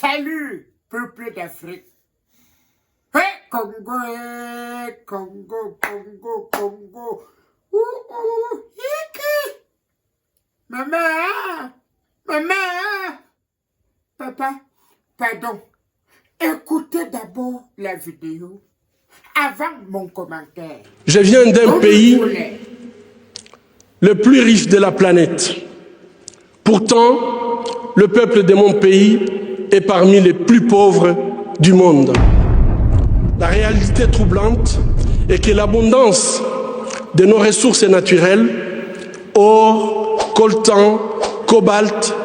Salut, peuple d'Afrique. Hey, Congo, Congo, Congo, Congo. Yiki. Maman, maman. Papa, pardon. Écoutez d'abord la vidéo avant mon commentaire. Je viens d'un pays le plus riche de la planète. Pourtant, le peuple de mon pays est parmi les plus pauvres du monde. La réalité troublante est que l'abondance de nos ressources naturelles, or, coltan, cobalt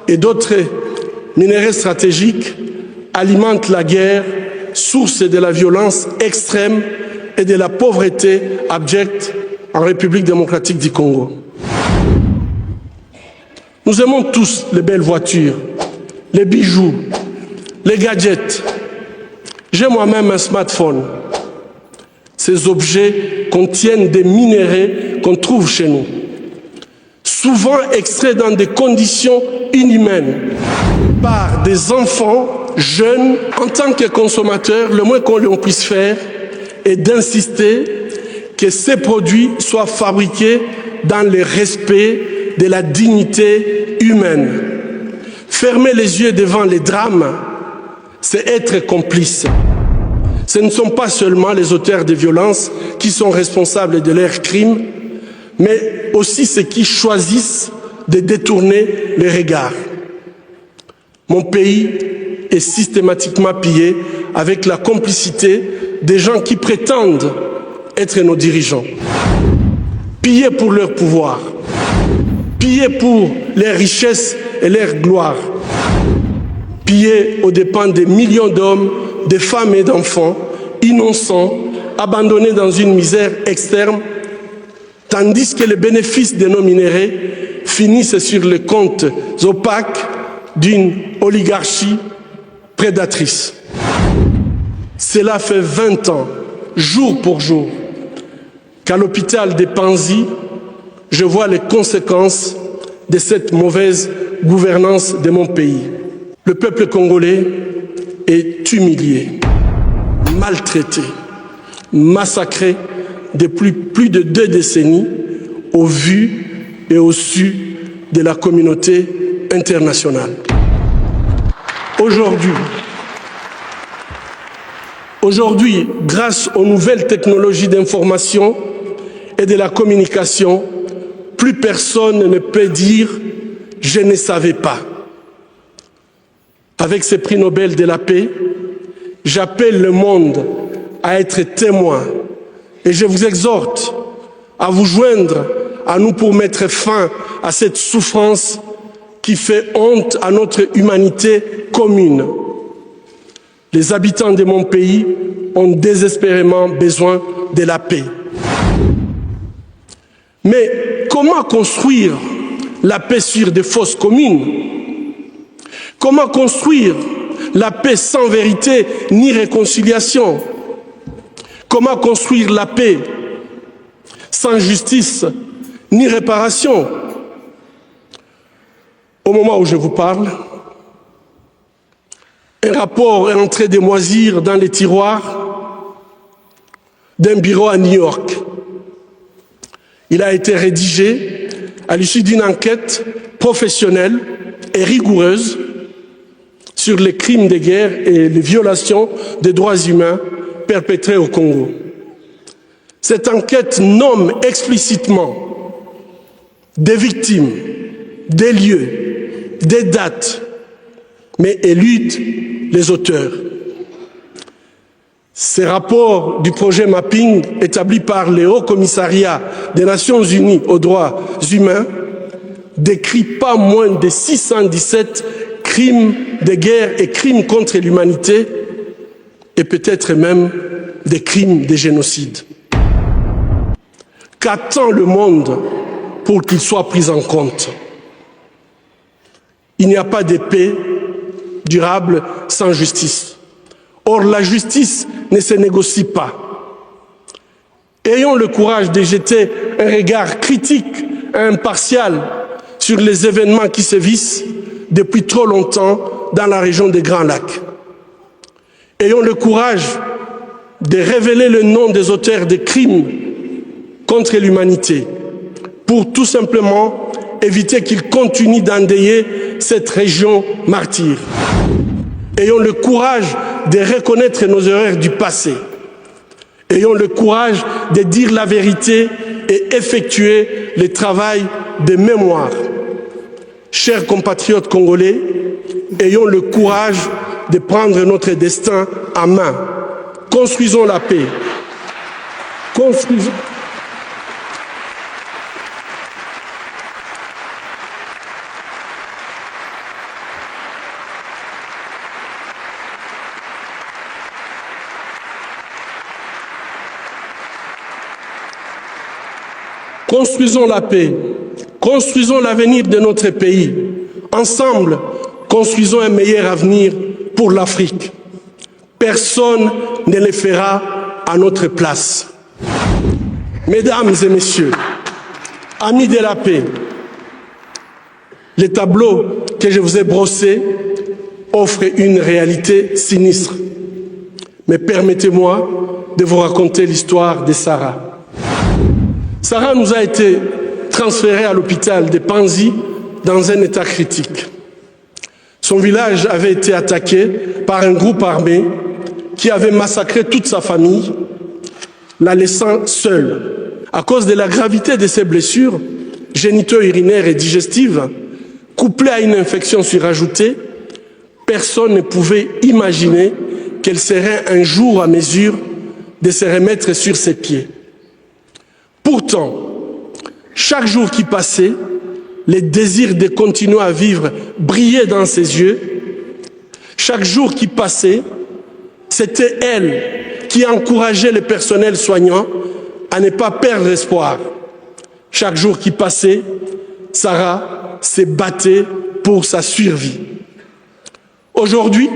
et d'autres minéraux stratégiques, alimente la guerre, source de la violence extrême et de la pauvreté abjecte en République démocratique du Congo. Nous aimons tous les belles voitures, les bijoux, les gadgets. J'ai moi-même un smartphone. Ces objets contiennent des minéraux qu'on trouve chez nous, souvent extraits dans des conditions inhumaines par des enfants jeunes. En tant que consommateurs, le moins qu'on puisse faire est d'insister que ces produits soient fabriqués dans le respect de la dignité humaine. Fermer les yeux devant les drames, c'est être complice. Ce ne sont pas seulement les auteurs de violences qui sont responsables de leurs crimes, mais aussi ceux qui choisissent de détourner les regards. Mon pays est systématiquement pillé avec la complicité des gens qui prétendent être nos dirigeants. Pillés pour leur pouvoir, pillés pour leurs richesses et leur gloire, pillés aux dépens des millions d'hommes, de femmes et d'enfants innocents, abandonnés dans une misère externe, tandis que les bénéfices de nos minéraux finissent sur les comptes opaques d'une oligarchie prédatrice. Cela fait 20 ans, jour pour jour, qu'à l'hôpital de Panzi, je vois les conséquences de cette mauvaise gouvernance de mon pays. Le peuple congolais est humilié, maltraité, massacré depuis plus de 2 décennies au vu et au su de la communauté internationale. Aujourd'hui, grâce aux nouvelles technologies d'information et de la communication, plus personne ne peut dire « je ne savais pas ». Avec ce prix Nobel de la paix, j'appelle le monde à être témoin et je vous exhorte à vous joindre à nous pour mettre fin à cette souffrance qui fait honte à notre humanité commune. Les habitants de mon pays ont désespérément besoin de la paix. Mais comment construire la paix sur des fausses communes? Comment construire la paix sans vérité ni réconciliation? Comment construire la paix sans justice ni réparation? Au moment où je vous parle, un rapport est en train de moisir dans les tiroirs d'un bureau à New York. Il a été rédigé à l'issue d'une enquête professionnelle et rigoureuse sur les crimes de guerre et les violations des droits humains perpétrés au Congo. Cette enquête nomme explicitement des victimes, des lieux, des dates, mais élude les auteurs. Ces rapports du projet Mapping établi par le Haut Commissariat des Nations Unies aux droits humains décrit pas moins de 617 crimes de guerre et crimes contre l'humanité et peut-être même des crimes de génocide. Qu'attend le monde pour qu'il soit pris en compte? Il n'y a pas de paix durable sans justice. Or, la justice ne se négocie pas. Ayons le courage de jeter un regard critique et impartial sur les événements qui sévissent depuis trop longtemps dans la région des Grands Lacs. Ayons le courage de révéler le nom des auteurs des crimes contre l'humanité pour tout simplement éviter qu'ils continuent d'endeuiller cette région martyre. Ayons le courage de reconnaître nos erreurs du passé. Ayons le courage de dire la vérité et effectuer le travail de mémoire. Chers compatriotes congolais, ayons le courage de prendre notre destin en main. Construisons la paix. Construisons la paix, construisons l'avenir de notre pays. Ensemble, construisons un meilleur avenir pour l'Afrique. Personne ne le fera à notre place. Mesdames et messieurs, amis de la paix, le tableau que je vous ai brossé offre une réalité sinistre. Mais permettez-moi de vous raconter l'histoire de Sarah. Sarah nous a été transférée à l'hôpital de Panzi dans un état critique. Son village avait été attaqué par un groupe armé qui avait massacré toute sa famille, la laissant seule. À cause de la gravité de ses blessures, génito-urinaires et digestives, couplées à une infection surajoutée, personne ne pouvait imaginer qu'elle serait un jour à mesure de se remettre sur ses pieds. Pourtant, chaque jour qui passait, le désir de continuer à vivre brillait dans ses yeux. Chaque jour qui passait, c'était elle qui encourageait le personnel soignant à ne pas perdre espoir. Chaque jour qui passait, Sarah se battait pour sa survie. Aujourd'hui,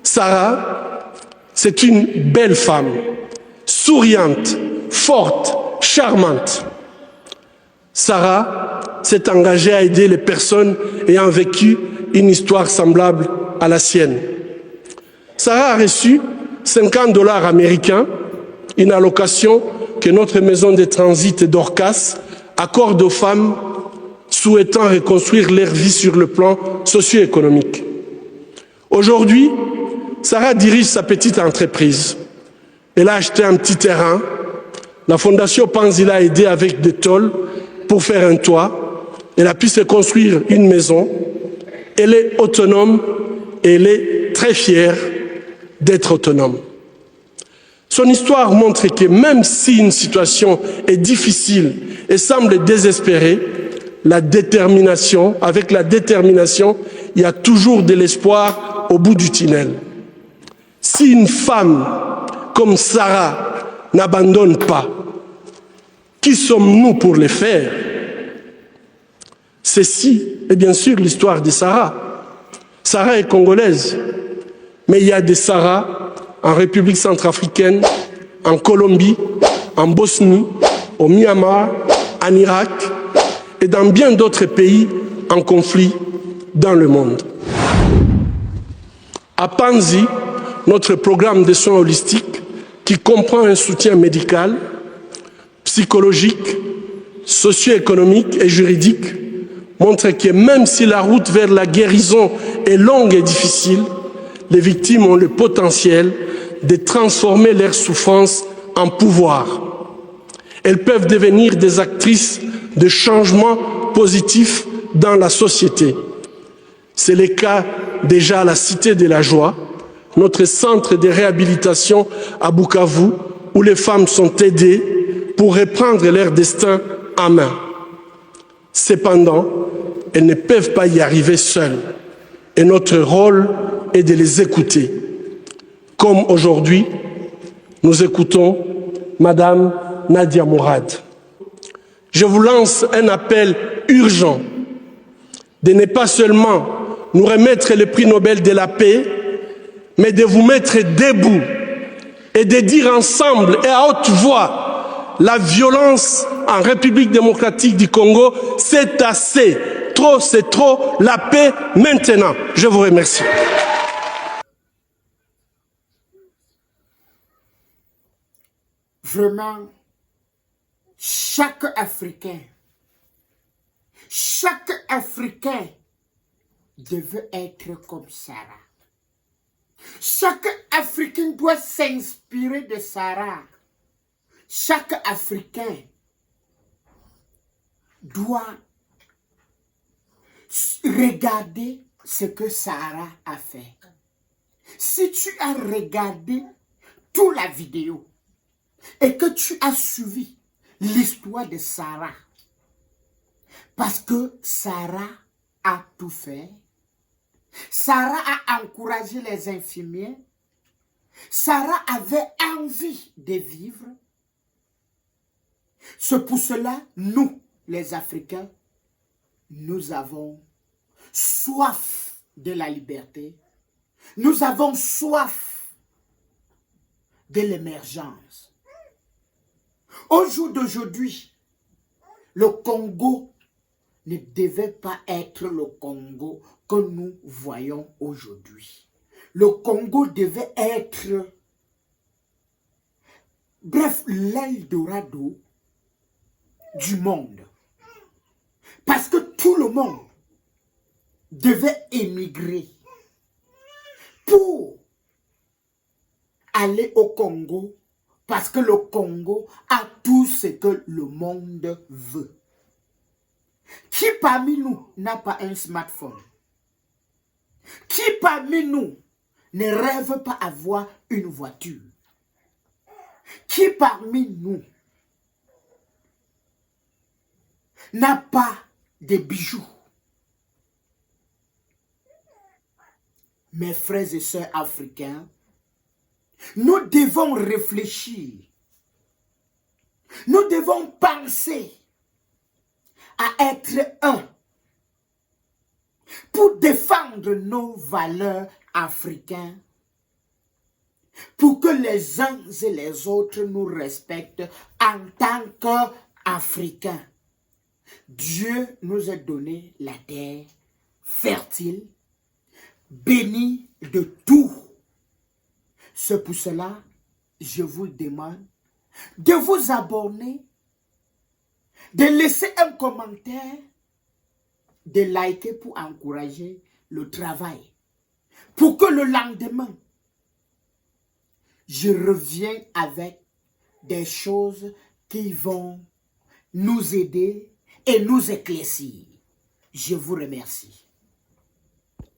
Sarah, c'est une belle femme, souriante, forte, charmante. Sarah s'est engagée à aider les personnes ayant vécu une histoire semblable à la sienne. Sarah a reçu 50 $ américains, une allocation que notre maison de transit Dorcas accorde aux femmes souhaitant reconstruire leur vie sur le plan socio-économique. Aujourd'hui, Sarah dirige sa petite entreprise. Elle a acheté un petit terrain. La fondation Panzi l'a aidé avec des tôles pour faire un toit. Elle a pu se construire une maison. Elle est autonome et elle est très fière d'être autonome. Son histoire montre que même si une situation est difficile et semble désespérée, avec la détermination, il y a toujours de l'espoir au bout du tunnel. Si une femme comme Sarah n'abandonne pas, qui sommes-nous pour le faire? Ceci est bien sûr l'histoire de Sarah. Sarah est congolaise, mais il y a des Sarah en République centrafricaine, en Colombie, en Bosnie, au Myanmar, en Irak et dans bien d'autres pays en conflit dans le monde. À Panzi, notre programme de soins holistiques, qui comprend un soutien médical, psychologique, socio-économique et juridique, montre que même si la route vers la guérison est longue et difficile, les victimes ont le potentiel de transformer leur souffrance en pouvoir. Elles peuvent devenir des actrices de changements positifs dans la société. C'est le cas déjà à la Cité de la Joie, notre centre de réhabilitation à Bukavu, où les femmes sont aidées pour reprendre leur destin en main. Cependant, elles ne peuvent pas y arriver seules. Et notre rôle est de les écouter. Comme aujourd'hui, nous écoutons Madame Nadia Mourad. Je vous lance un appel urgent de ne pas seulement nous remettre le prix Nobel de la paix, mais de vous mettre debout et de dire ensemble et à haute voix, la violence en République démocratique du Congo, c'est assez. trop, c'est trop. La paix maintenant. Je vous remercie. Vraiment, chaque Africain devait être comme Sarah. Chaque Africain doit s'inspirer de Sarah. Chaque Africain doit regarder ce que Sarah a fait. Si tu as regardé toute la vidéo et que tu as suivi l'histoire de Sarah, parce que Sarah a tout fait, Sarah a encouragé les infirmiers, Sarah avait envie de vivre. C'est pour cela, nous, les Africains, nous avons soif de la liberté. Nous avons soif de l'émergence. Au jour d'aujourd'hui, le Congo ne devait pas être le Congo que nous voyons aujourd'hui. Le Congo devait être, bref, l'Eldorado du monde. Parce que tout le monde devait émigrer pour aller au Congo, parce que le Congo a tout ce que le monde veut. Qui parmi nous n'a pas un smartphone? Qui parmi nous ne rêve pas avoir une voiture? Qui parmi nous n'a pas de bijoux? Mes frères et sœurs africains, nous devons réfléchir. Nous devons penser à être un pour défendre nos valeurs africaines, pour que les uns et les autres nous respectent en tant qu'Africains. Dieu nous a donné la terre fertile, bénie de tout. C'est pour cela, je vous demande de vous abonner, de laisser un commentaire, de liker pour encourager le travail. Pour que le lendemain, je revienne avec des choses qui vont nous aider et nous éclaircir. Je vous remercie.